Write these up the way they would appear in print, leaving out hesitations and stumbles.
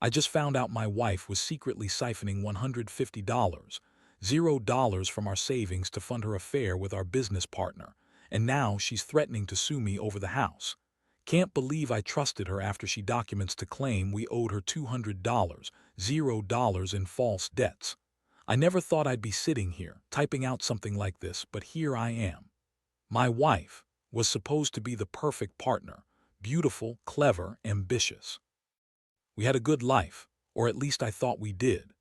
I just found out my wife was secretly siphoning $150, $0 from our savings to fund her affair with our business partner, and now she's threatening to sue me over the house. Can't believe I trusted her after she documents to claim we owed her $200, $0 in false debts. I never thought I'd be sitting here, typing out something like this, but here I am. My wife was supposed to be the perfect partner, beautiful, clever, ambitious. We had a good life, or at least I thought we did.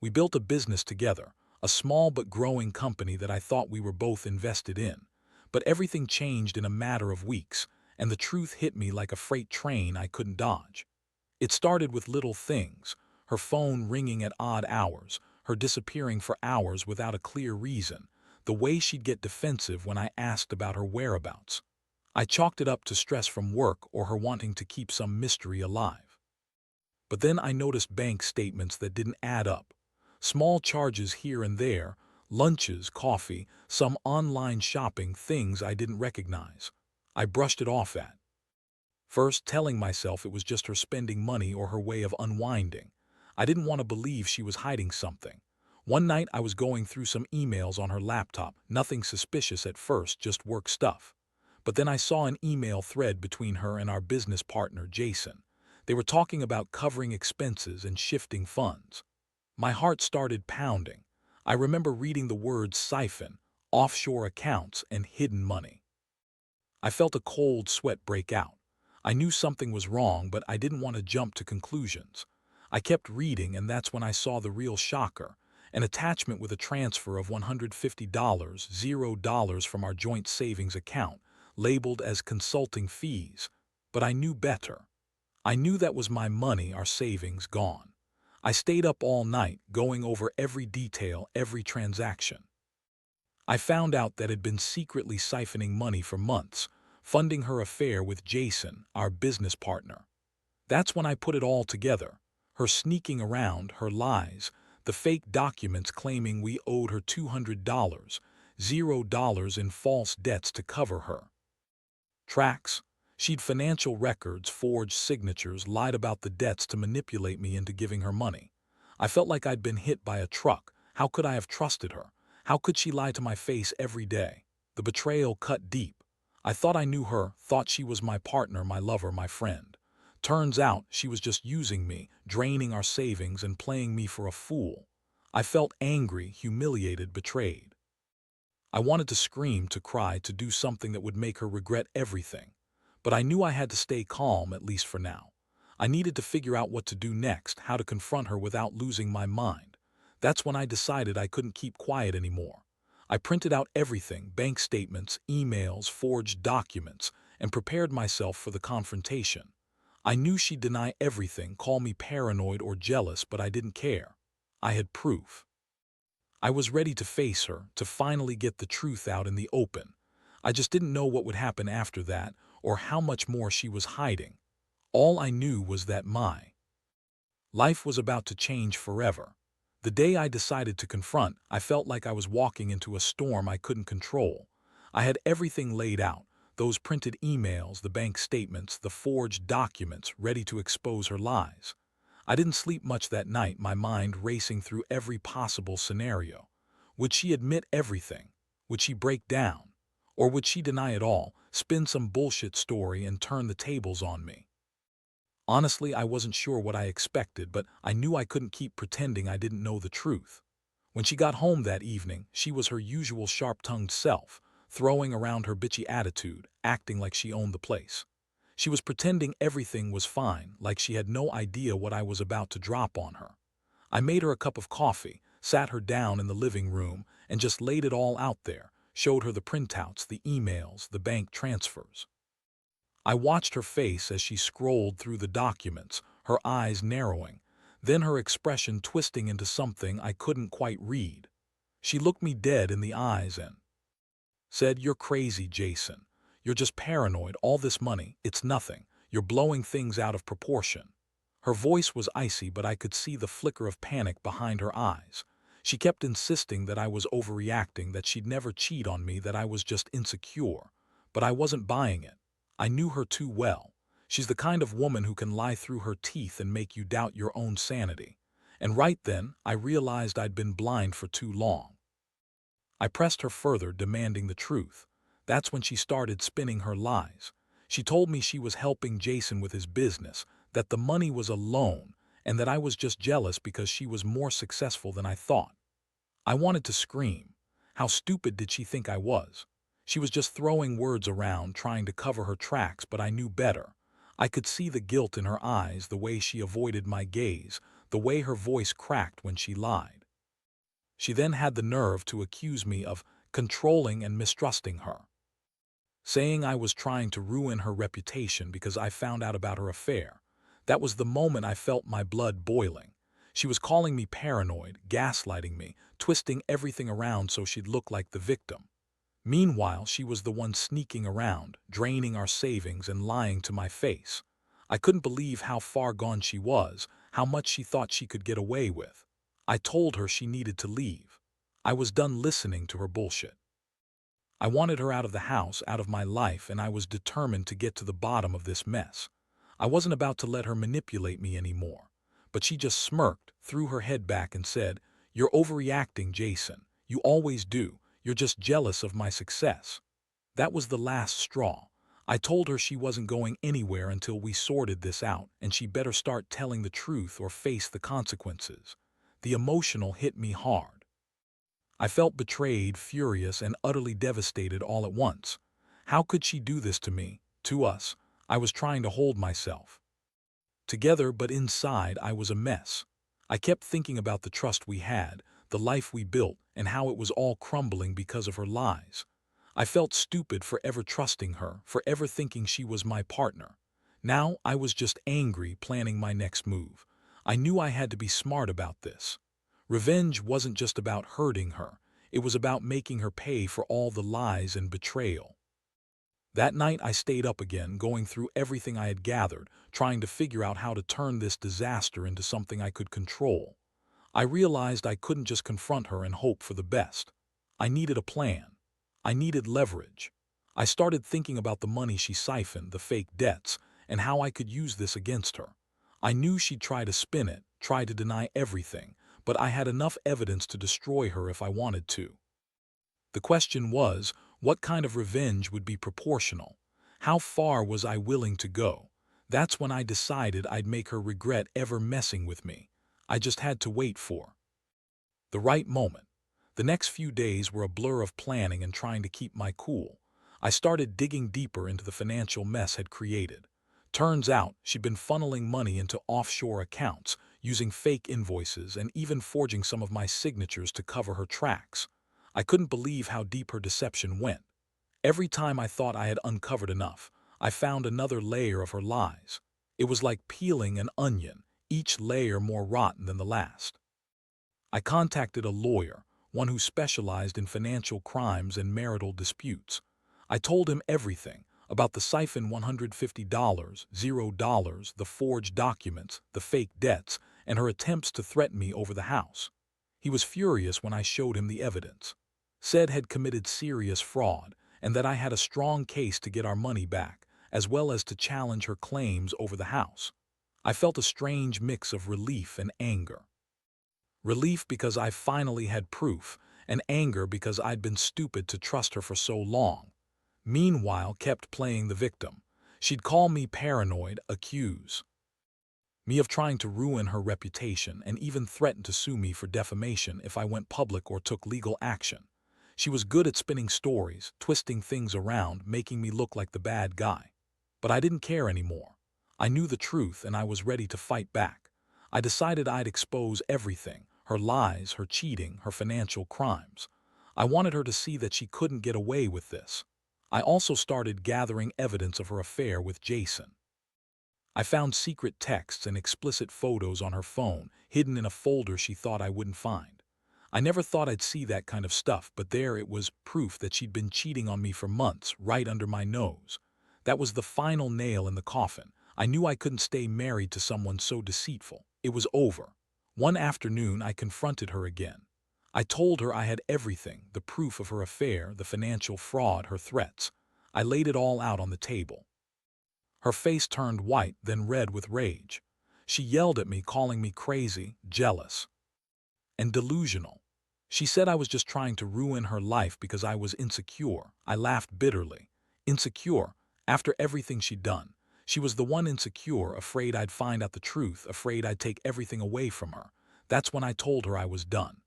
We built a business together, a small but growing company that I thought we were both invested in. But everything changed in a matter of weeks, and the truth hit me like a freight train I couldn't dodge. It started with little things, her phone ringing at odd hours, her disappearing for hours without a clear reason, the way she'd get defensive when I asked about her whereabouts. I chalked it up to stress from work or her wanting to keep some mystery alive. But then I noticed bank statements that didn't add up. Small charges here and there, lunches, coffee, some online shopping, things I didn't recognize. I brushed it off at first, telling myself it was just her spending money or her way of unwinding. I didn't want to believe she was hiding something. One night I was going through some emails on her laptop, nothing suspicious at first, just work stuff. But then I saw an email thread between her and our business partner, Jason. They were talking about covering expenses and shifting funds. My heart started pounding. I remember reading the words siphon, offshore accounts, and hidden money. I felt a cold sweat break out. I knew something was wrong, but I didn't want to jump to conclusions. I kept reading, and that's when I saw the real shocker, an attachment with a transfer of $150, $0 from our joint savings account, labeled as consulting fees. But I knew better. I knew that was my money, our savings, gone. I stayed up all night, going over every detail, every transaction. I found out that had been secretly siphoning money for months, funding her affair with Jason, our business partner. That's when I put it all together. Her sneaking around, her lies, the fake documents claiming we owed her $200, $0 in false debts to cover her tracks. She'd financial records, forged signatures, lied about the debts to manipulate me into giving her money. I felt like I'd been hit by a truck. How could I have trusted her? How could she lie to my face every day? The betrayal cut deep. I thought I knew her, thought she was my partner, my lover, my friend. Turns out she was just using me, draining our savings and playing me for a fool. I felt angry, humiliated, betrayed. I wanted to scream, to cry, to do something that would make her regret everything. But I knew I had to stay calm, at least for now. I needed to figure out what to do next, how to confront her without losing my mind. That's when I decided I couldn't keep quiet anymore. I printed out everything, bank statements, emails, forged documents, and prepared myself for the confrontation. I knew she'd deny everything, call me paranoid or jealous, but I didn't care. I had proof. I was ready to face her, to finally get the truth out in the open. I just didn't know what would happen after that, or how much more she was hiding. All I knew was that my life was about to change forever. The day I decided to confront, I felt like I was walking into a storm I couldn't control. I had everything laid out, those printed emails, the bank statements, the forged documents, ready to expose her lies. I didn't sleep much that night, my mind racing through every possible scenario. Would she admit everything? Would she break down? Or would she deny it all, spin some bullshit story and turn the tables on me? Honestly, I wasn't sure what I expected, but I knew I couldn't keep pretending I didn't know the truth. When she got home that evening, she was her usual sharp-tongued self, throwing around her bitchy attitude, acting like she owned the place. She was pretending everything was fine, like she had no idea what I was about to drop on her. I made her a cup of coffee, sat her down in the living room, and just laid it all out there, showed her the printouts, the emails, the bank transfers. I watched her face as she scrolled through the documents, her eyes narrowing, then her expression twisting into something I couldn't quite read. She looked me dead in the eyes and said, "You're crazy, Jason. You're just paranoid. All this money, it's nothing. You're blowing things out of proportion." Her voice was icy, but I could see the flicker of panic behind her eyes. She kept insisting that I was overreacting, that she'd never cheat on me, that I was just insecure. But I wasn't buying it. I knew her too well. She's the kind of woman who can lie through her teeth and make you doubt your own sanity. And right then, I realized I'd been blind for too long. I pressed her further, demanding the truth. That's when she started spinning her lies. She told me she was helping Jason with his business, that the money was a loan, and that I was just jealous because she was more successful than I thought. I wanted to scream. How stupid did she think I was? She was just throwing words around, trying to cover her tracks, but I knew better. I could see the guilt in her eyes, the way she avoided my gaze, the way her voice cracked when she lied. She then had the nerve to accuse me of controlling and mistrusting her, saying I was trying to ruin her reputation because I found out about her affair. That was the moment I felt my blood boiling. She was calling me paranoid, gaslighting me, twisting everything around so she'd look like the victim. Meanwhile, she was the one sneaking around, draining our savings and lying to my face. I couldn't believe how far gone she was, how much she thought she could get away with. I told her she needed to leave. I was done listening to her bullshit. I wanted her out of the house, out of my life, and I was determined to get to the bottom of this mess. I wasn't about to let her manipulate me anymore. But she just smirked, threw her head back and said, "You're overreacting, Jason. You always do. You're just jealous of my success." That was the last straw. I told her she wasn't going anywhere until we sorted this out, and she better start telling the truth or face the consequences. The emotional hit me hard. I felt betrayed, furious, and utterly devastated all at once. How could she do this to me, to us? I was trying to hold myself together, but inside I was a mess. I kept thinking about the trust we had, the life we built, and how it was all crumbling because of her lies. I felt stupid for ever trusting her, for ever thinking she was my partner. Now I was just angry, planning my next move. I knew I had to be smart about this. Revenge wasn't just about hurting her, it was about making her pay for all the lies and betrayal. That night I stayed up again, going through everything I had gathered, trying to figure out how to turn this disaster into something I could control. I realized I couldn't just confront her and hope for the best. I needed a plan. I needed leverage. I started thinking about the money she siphoned, the fake debts, and how I could use this against her. I knew she'd try to spin it, try to deny everything, but I had enough evidence to destroy her if I wanted to. The question was, what kind of revenge would be proportional? How far was I willing to go? That's when I decided I'd make her regret ever messing with me. I just had to wait for the right moment. The next few days were a blur of planning and trying to keep my cool. I started digging deeper into the financial mess had created. Turns out she'd been funneling money into offshore accounts, using fake invoices and even forging some of my signatures to cover her tracks. I couldn't believe how deep her deception went. Every time I thought I had uncovered enough, I found another layer of her lies. It was like peeling an onion, each layer more rotten than the last. I contacted a lawyer, one who specialized in financial crimes and marital disputes. I told him everything about the siphon $150, $0, the forged documents, the fake debts, and her attempts to threaten me over the house. He was furious when I showed him the evidence. Said had committed serious fraud, and that I had a strong case to get our money back, as well as to challenge her claims over the house. I felt a strange mix of relief and anger. Relief because I finally had proof, and anger because I'd been stupid to trust her for so long. Meanwhile, kept playing the victim. She'd call me paranoid, accuse me of trying to ruin her reputation, and even threaten to sue me for defamation if I went public or took legal action. She was good at spinning stories, twisting things around, making me look like the bad guy. But I didn't care anymore. I knew the truth and I was ready to fight back. I decided I'd expose everything, her lies, her cheating, her financial crimes. I wanted her to see that she couldn't get away with this. I also started gathering evidence of her affair with Jason. I found secret texts and explicit photos on her phone, hidden in a folder she thought I wouldn't find. I never thought I'd see that kind of stuff, but there it was, proof that she'd been cheating on me for months, right under my nose. That was the final nail in the coffin. I knew I couldn't stay married to someone so deceitful. It was over. One afternoon, I confronted her again. I told her I had everything, the proof of her affair, the financial fraud, her threats. I laid it all out on the table. Her face turned white, then red with rage. She yelled at me, calling me crazy, jealous, and delusional. She said I was just trying to ruin her life because I was insecure. I laughed bitterly. Insecure? After everything she'd done. She was the one insecure, afraid I'd find out the truth, afraid I'd take everything away from her. That's when I told her I was done.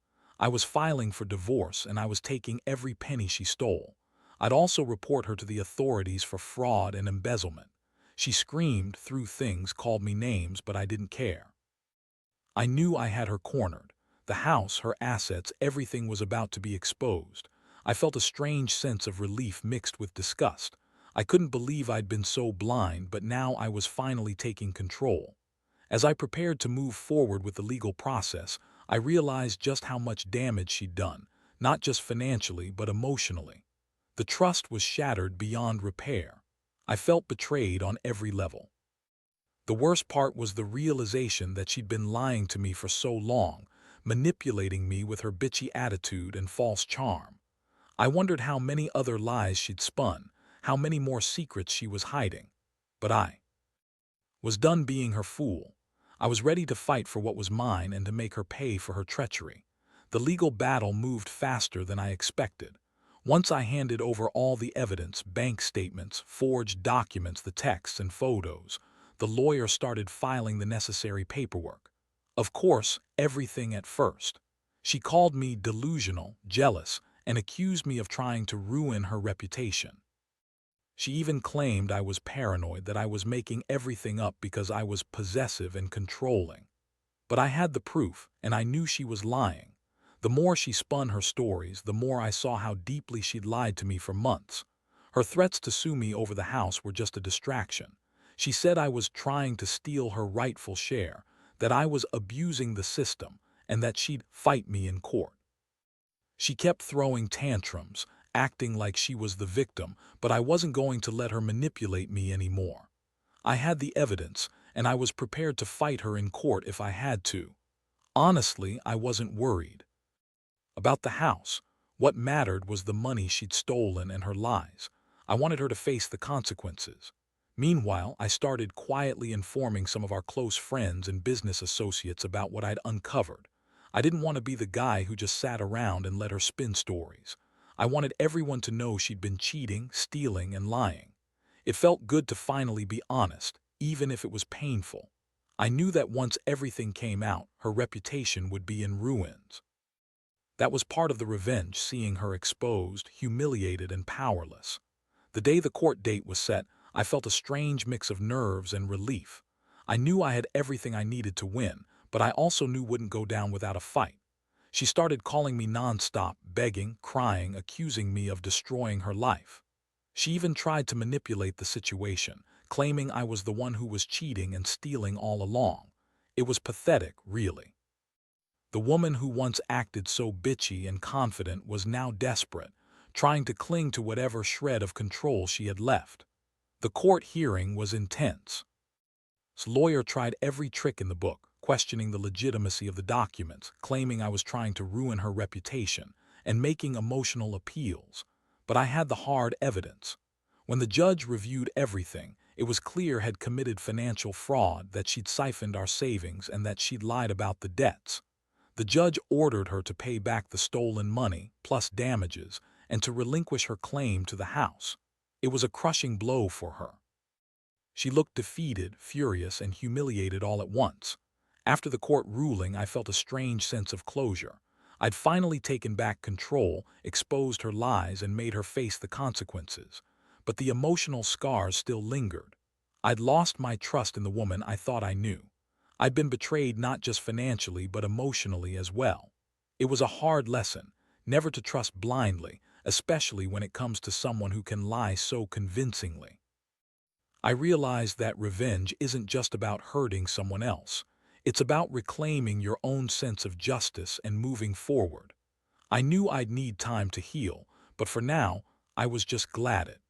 I was filing for divorce and I was taking every penny she stole. I'd also report her to the authorities for fraud and embezzlement. She screamed, threw things, called me names, but I didn't care. I knew I had her cornered. The house, her assets, everything was about to be exposed. I felt a strange sense of relief mixed with disgust. I couldn't believe I'd been so blind, but now I was finally taking control. As I prepared to move forward with the legal process, I realized just how much damage she'd done, not just financially, but emotionally. The trust was shattered beyond repair. I felt betrayed on every level. The worst part was the realization that she'd been lying to me for so long, manipulating me with her bitchy attitude and false charm. I wondered how many other lies she'd spun, how many more secrets she was hiding. But I was done being her fool. I was ready to fight for what was mine and to make her pay for her treachery. The legal battle moved faster than I expected. Once I handed over all the evidence, bank statements, forged documents, the texts and photos, the lawyer started filing the necessary paperwork. Of course, everything at first. She called me delusional, jealous, and accused me of trying to ruin her reputation. She even claimed I was paranoid, that I was making everything up because I was possessive and controlling. But I had the proof, and I knew she was lying. The more she spun her stories, the more I saw how deeply she'd lied to me for months. Her threats to sue me over the house were just a distraction. She said I was trying to steal her rightful share, that I was abusing the system, and that she'd fight me in court. She kept throwing tantrums, acting like she was the victim, but I wasn't going to let her manipulate me anymore. I had the evidence, and I was prepared to fight her in court if I had to. Honestly, I wasn't worried about the house. What mattered was the money she'd stolen and her lies. I wanted her to face the consequences. Meanwhile, I started quietly informing some of our close friends and business associates about what I'd uncovered. I didn't want to be the guy who just sat around and let her spin stories. I wanted everyone to know she'd been cheating, stealing, and lying. It felt good to finally be honest, even if it was painful. I knew that once everything came out, her reputation would be in ruins. That was part of the revenge, seeing her exposed, humiliated, and powerless. The day the court date was set, I felt a strange mix of nerves and relief. I knew I had everything I needed to win, but I also knew wouldn't go down without a fight. She started calling me nonstop, begging, crying, accusing me of destroying her life. She even tried to manipulate the situation, claiming I was the one who was cheating and stealing all along. It was pathetic, really. The woman who once acted so bitchy and confident was now desperate, trying to cling to whatever shred of control she had left. The court hearing was intense. The lawyer tried every trick in the book, questioning the legitimacy of the documents, claiming I was trying to ruin her reputation, and making emotional appeals. But I had the hard evidence. When the judge reviewed everything, it was clear had committed financial fraud, that she'd siphoned our savings, and that she'd lied about the debts. The judge ordered her to pay back the stolen money, plus damages, and to relinquish her claim to the house. It was a crushing blow for her. She looked defeated, furious, and humiliated all at once. After the court ruling, I felt a strange sense of closure. I'd finally taken back control, exposed her lies, and made her face the consequences. But the emotional scars still lingered. I'd lost my trust in the woman I thought I knew. I'd been betrayed not just financially, but emotionally as well. It was a hard lesson, never to trust blindly, especially when it comes to someone who can lie so convincingly. I realized that revenge isn't just about hurting someone else. It's about reclaiming your own sense of justice and moving forward. I knew I'd need time to heal, but for now, I was just glad it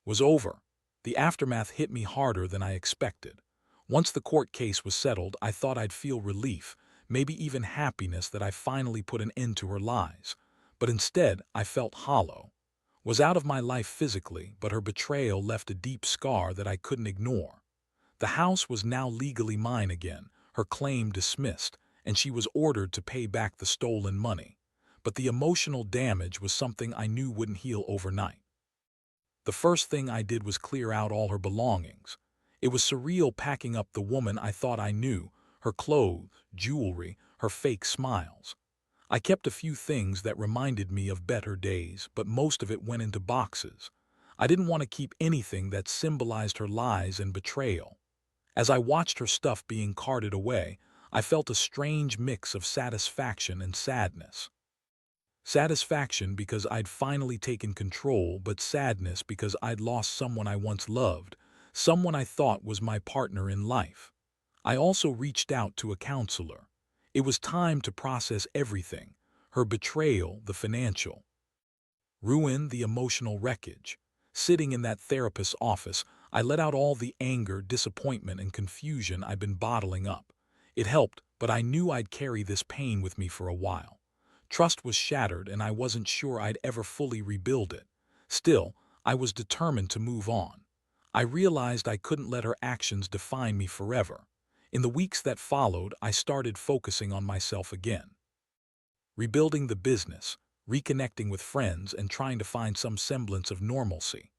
was over. The aftermath hit me harder than I expected. Once the court case was settled, I thought I'd feel relief, maybe even happiness that I finally put an end to her lies. But instead, I felt hollow. was out of my life physically, but her betrayal left a deep scar that I couldn't ignore. The house was now legally mine again, her claim dismissed, and she was ordered to pay back the stolen money. But the emotional damage was something I knew wouldn't heal overnight. The first thing I did was clear out all her belongings. It was surreal packing up the woman I thought I knew, her clothes, jewelry, her fake smiles. I kept a few things that reminded me of better days, but most of it went into boxes. I didn't want to keep anything that symbolized her lies and betrayal. As I watched her stuff being carted away, I felt a strange mix of satisfaction and sadness. Satisfaction because I'd finally taken control, but sadness because I'd lost someone I once loved, someone I thought was my partner in life. I also reached out to a counselor. It was time to process everything: her betrayal, the financial ruin, the emotional wreckage. Sitting in that therapist's office, I let out all the anger, disappointment, and confusion I'd been bottling up. It helped, but I knew I'd carry this pain with me for a while. Trust was shattered, and I wasn't sure I'd ever fully rebuild it. Still, I was determined to move on. I realized I couldn't let her actions define me forever. In the weeks that followed, I started focusing on myself again. Rebuilding the business, reconnecting with friends, and trying to find some semblance of normalcy.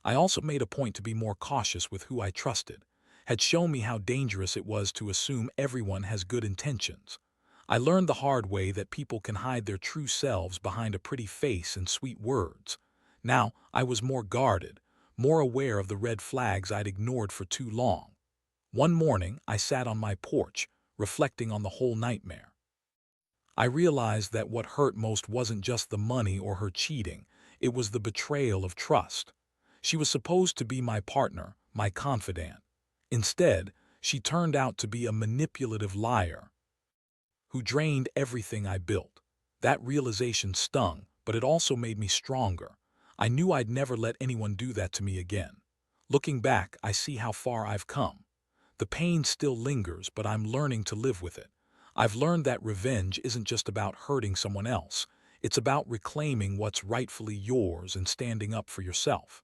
I also made a point to be more cautious with who I trusted. Had shown me how dangerous it was to assume everyone has good intentions. I learned the hard way that people can hide their true selves behind a pretty face and sweet words. Now, I was more guarded, more aware of the red flags I'd ignored for too long. One morning, I sat on my porch, reflecting on the whole nightmare. I realized that what hurt most wasn't just the money or her cheating, it was the betrayal of trust. She was supposed to be my partner, my confidant. Instead, she turned out to be a manipulative liar who drained everything I built. That realization stung, but it also made me stronger. I knew I'd never let anyone do that to me again. Looking back, I see how far I've come. The pain still lingers, but I'm learning to live with it. I've learned that revenge isn't just about hurting someone else. It's about reclaiming what's rightfully yours and standing up for yourself.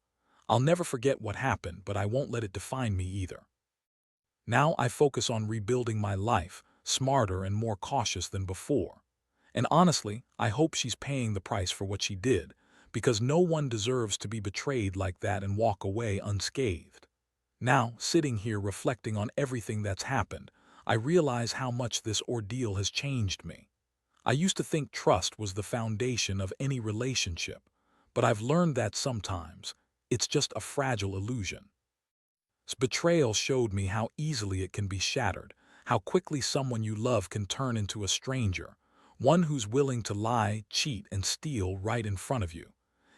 I'll never forget what happened, but I won't let it define me either. Now I focus on rebuilding my life, smarter and more cautious than before. And honestly, I hope she's paying the price for what she did, because no one deserves to be betrayed like that and walk away unscathed. Now, sitting here reflecting on everything that's happened, I realize how much this ordeal has changed me. I used to think trust was the foundation of any relationship, but I've learned that sometimes it's just a fragile illusion. Betrayal showed me how easily it can be shattered, how quickly someone you love can turn into a stranger, one who's willing to lie, cheat, and steal right in front of you.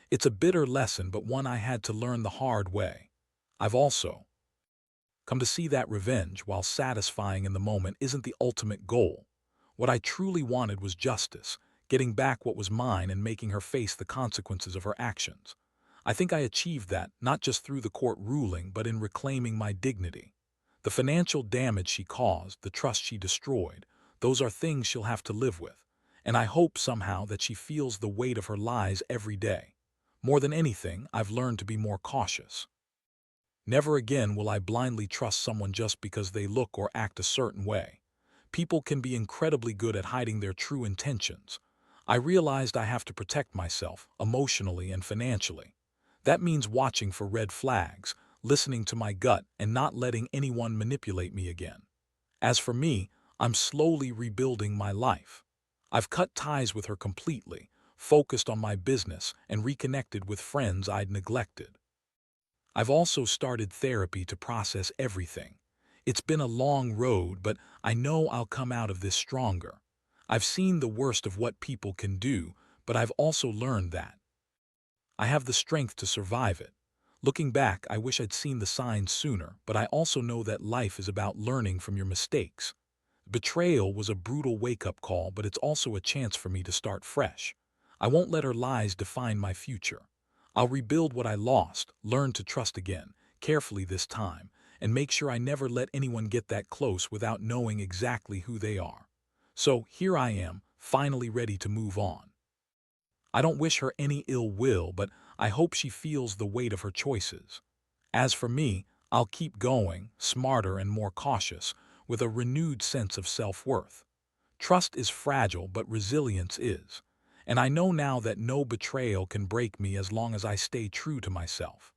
It's a bitter lesson, but one I had to learn the hard way. I've also come to see that revenge, while satisfying in the moment, isn't the ultimate goal. What I truly wanted was justice, getting back what was mine and making her face the consequences of her actions. I think I achieved that, not just through the court ruling, but in reclaiming my dignity. The financial damage she caused, the trust she destroyed, those are things she'll have to live with. And I hope somehow that she feels the weight of her lies every day. More than anything, I've learned to be more cautious. Never again will I blindly trust someone just because they look or act a certain way. People can be incredibly good at hiding their true intentions. I realized I have to protect myself, emotionally and financially. That means watching for red flags, listening to my gut, and not letting anyone manipulate me again. As for me, I'm slowly rebuilding my life. I've cut ties with her completely, focused on my business, and reconnected with friends I'd neglected. I've also started therapy to process everything. It's been a long road, but I know I'll come out of this stronger. I've seen the worst of what people can do, but I've also learned that I have the strength to survive it. Looking back, I wish I'd seen the signs sooner, but I also know that life is about learning from your mistakes. Betrayal was a brutal wake-up call, but it's also a chance for me to start fresh. I won't let her lies define my future. I'll rebuild what I lost, learn to trust again, carefully this time, and make sure I never let anyone get that close without knowing exactly who they are. So here I am, finally ready to move on. I don't wish her any ill will, but I hope she feels the weight of her choices. As for me, I'll keep going, smarter and more cautious, with a renewed sense of self-worth. Trust is fragile, but resilience is. And I know now that no betrayal can break me as long as I stay true to myself.